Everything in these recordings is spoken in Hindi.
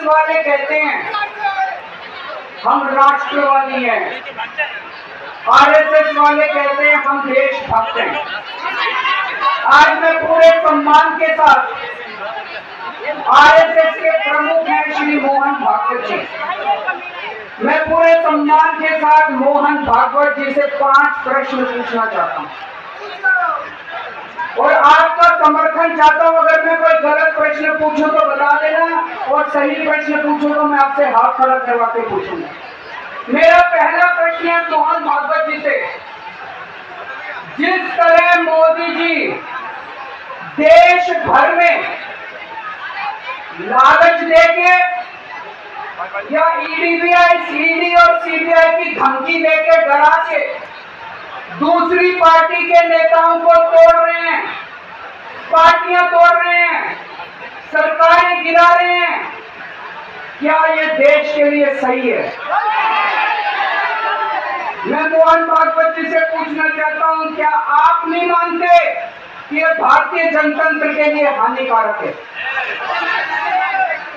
वाले कहते हैं हम राष्ट्रवादी हैं, आरएसएस वाले कहते हैं हम देशभक्त हैं। आज मैं पूरे सम्मान के साथ आरएसएस के प्रमुख हैं श्री मोहन भागवत जी, मैं पूरे सम्मान के साथ मोहन भागवत जी से 5 प्रश्न पूछना चाहता हूं और आपका समर्थन चाहता हूं। अगर मैं कोई गलत प्रश्न पूछूं तो बता देना और सही प्रश्न पूछूं तो मैं आपसे हाथ खड़ा करवा के पूछूंगा। मेरा पहला प्रश्न है मोहन भागवत जी से, जिस तरह मोदी जी देश भर में लालच देके या ईडी और सीबीआई की धमकी देके डरा के दूसरी पार्टी के नेताओं को तोड़ रहे हैं, पार्टियां तोड़ रहे हैं, सरकारें गिरा रहे हैं, क्या ये देश के लिए सही है? मैं मोहन भागवत जी से पूछना चाहता हूं, क्या आप नहीं मानते कि ये भारतीय जनतंत्र के लिए हानिकारक है?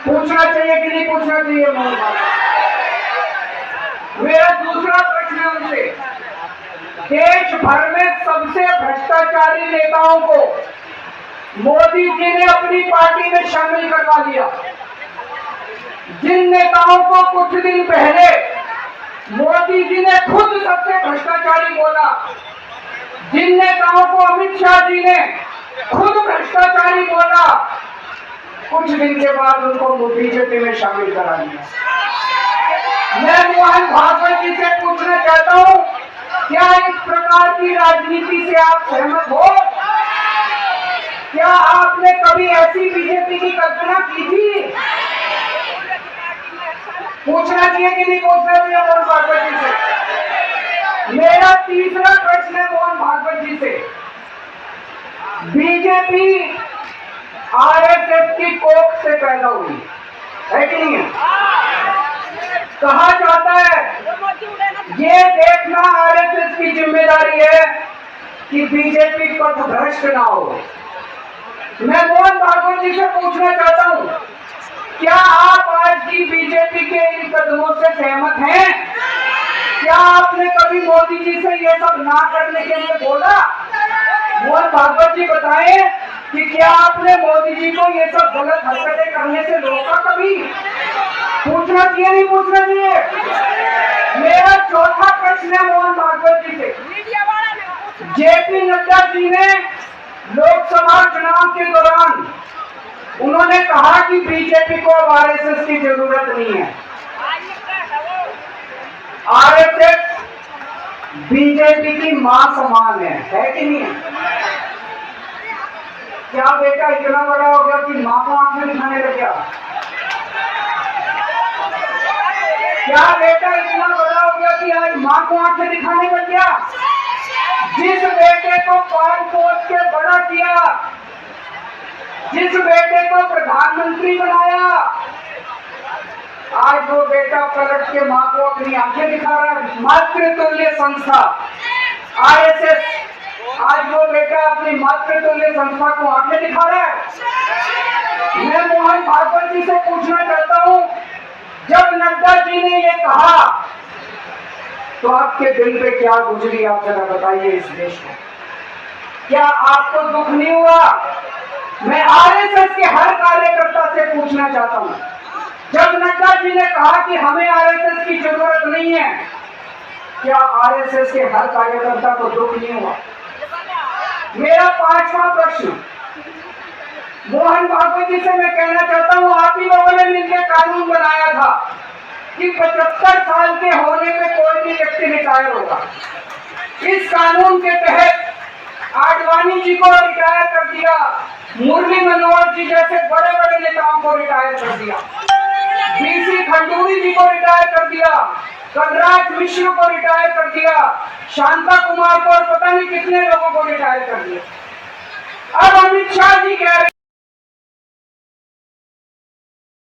पूछना चाहिए कि नहीं पूछना चाहिए मोहन भागवत? मेरा दूसरा प्रश्न है उनसे, देश भर में सबसे भ्रष्टाचारी नेताओं को मोदी जी ने अपनी पार्टी में शामिल करवा लिया। जिन नेताओं को कुछ दिन पहले मोदी जी ने खुद सबसे भ्रष्टाचारी बोला, जिन नेताओं को अमित शाह जी ने खुद भ्रष्टाचारी बोला, कुछ दिन के बाद उनको बीजेपी में शामिल करा दिया। मैं मोहन भागवत जी से पूछना चाहता हूं, क्या इस प्रकार की राजनीति से आप सहमत हो? क्या आपने कभी ऐसी बीजेपी की कल्पना की थी? पूछना चाहिए कि नहीं पूछना चाहिए मोहन भागवत जी से? मेरा तीसरा प्रश्न है मोहन भागवत जी से, बीजेपी आरएसएस की कोख से पैदा हुई है कि नहीं है? कहा जाता है ये देखना आरएसएस की जिम्मेदारी है कि बीजेपी पथभ्रष्ट ना हो। मैं मोहन भागवत जी से पूछना चाहता हूं, क्या आप आज की बीजेपी के इन कदमों से सहमत हैं? क्या आपने कभी मोदी जी से ये सब ना करने के लिए बोला? मोहन भागवत जी बताएं कि क्या आपने मोदी जी को ये सब गलत हरकतें करने से रोका कभी? पूछना चाहिए नहीं पूछना चाहिए? मेरा चौथा प्रश्न है मोहन भागवत जी से, जेपी नड्डा जी ने लोकसभा चुनाव के दौरान उन्होंने कहा कि बीजेपी को अब आरएसएस की जरूरत नहीं है। आरएसएस बीजेपी की मां समान है कि नहीं है? क्या बेटा इतना बड़ा हो गया कि मां को आंख में दिखाने लग गया? क्या बेटा इतना बड़ा हो गया कि आज मां को आंख में दिखाने लग गया? जिस बेटे को 5 पोस्ट के बड़ा किया, जिस बेटे को प्रधानमंत्री बनाया, आज वो बेटा पलट के मां को अपनी आंखें दिखा रहा है। मातृतुल्य संस्था आरएसएस आज वो बेटा अपनी मातृतुल्य संस्था को आंखें दिखा रहा है। मैं मोहन भागवत जी से पूछना चाहता हूं, जब नड्डा जी ने ये कहा तो आपके दिल पे क्या गुजरी, आप जरा बताइए इस देश को। क्या आपको दुख नहीं हुआ? मैं आरएसएस के हर कार्यकर्ता से पूछना चाहता हूं, जब नड्डा जी ने कहा कि हमें आरएसएस की जरूरत नहीं है, क्या आरएसएस के हर कार्यकर्ता को दुख नहीं हुआ? मेरा 5वां प्रश्न मोहन भागवत जी से मैं कहना चाहता हूं, आप ही लोगों ने मिलकर कानून बनाया था कि 75 साल के होने पे कोई भी व्यक्ति रिटायर होगा। इस कानून के तहत आडवाणी जी को रिटायर कर दिया, मुरली मनोहर जी जैसे बड़े बड़े नेताओं को रिटायर कर दिया, बीसी खंडूरी जी को रिटायर कर दिया, कलराज मिश्र को रिटायर कर दिया, शांता कुमार को और पता नहीं कितने लोगों को रिटायर कर दिया। अब अमित शाह जी कह रहे